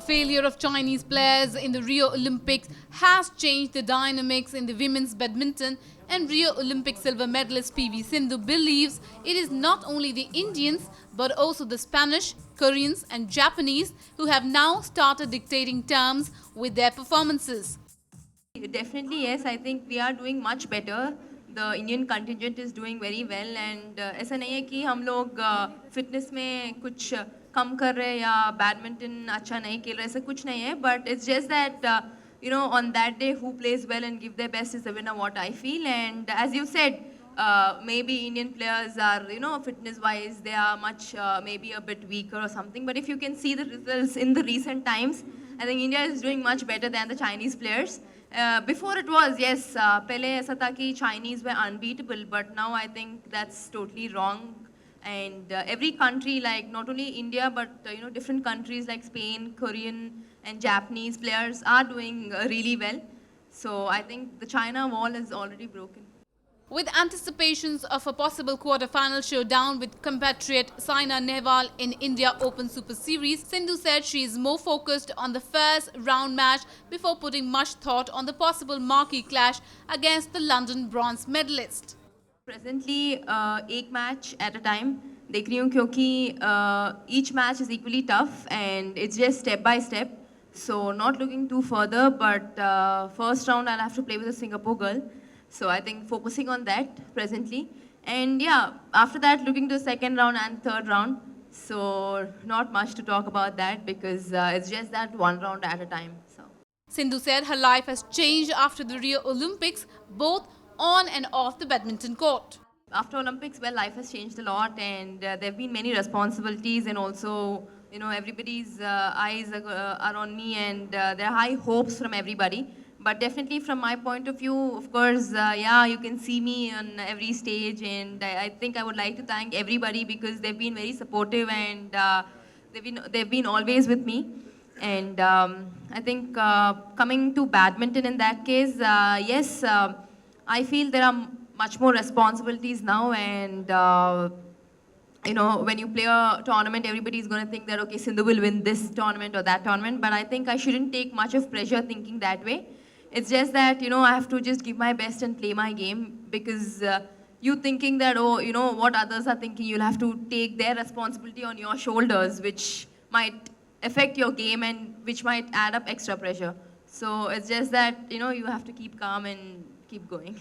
A failure of Chinese players in the Rio Olympics has changed the dynamics in the women's badminton, and Rio Olympic silver medalist PV Sindhu believes it is not only the Indians but also the Spanish, Koreans and Japanese who have now started dictating terms with their performances. Definitely, yes. I think we are doing much better. The Indian contingent is doing very well, and ऐसा नहीं है कि हम लोग fitness में कुछ कम कर रहे हैं या badminton अच्छा नहीं खेल रहे, ऐसा कुछ नहीं है. But it's just that on that day who plays well and give their best is the winner. What I feel, and as you said, maybe Indian players are fitness-wise they are much maybe a bit weaker or something. But if you can see the results in the recent times, I think India is doing much better than the Chinese players. Before it was, yes, pehle aisa tha ki Chinese were unbeatable, but now I think that's totally wrong. And every country, like not only India, but different countries like Spain, Korean, and Japanese players are doing really well. So I think the China wall is already broken. With anticipations of a possible quarter-final showdown with compatriot Saina Nehwal in India Open Super Series, Sindhu said she is more focused on the first round match before putting much thought on the possible marquee clash against the London bronze medalist. Presently, एक match at a time देख रही हूँ क्योंकि each match is equally tough and it's just step by step. So not looking too further, but first round I'll have to play with a Singapore girl. So I think focusing on that presently. And yeah, after that looking to the second round and third round. So not much to talk about that because it's just that one round at a time. So Sindhu said her life has changed after the Rio Olympics, both on and off the badminton court. After Olympics, well, life has changed a lot and there have been many responsibilities and also, everybody's eyes are on me and there are high hopes from everybody. But definitely from my point of view, of course, yeah, you can see me on every stage and I think I would like to thank everybody because they've been very supportive and they've been always with me. And I think coming to badminton in that case, yes, I feel there are much more responsibilities now and when you play a tournament, everybody is going to think that, okay, Sindhu will win this tournament or that tournament. But I think I shouldn't take much of pressure thinking that way. It's just that, I have to just give my best and play my game because you thinking that, oh, what others are thinking, you'll have to take their responsibility on your shoulders, which might affect your game and which might add up extra pressure. So it's just that, you have to keep calm and keep going.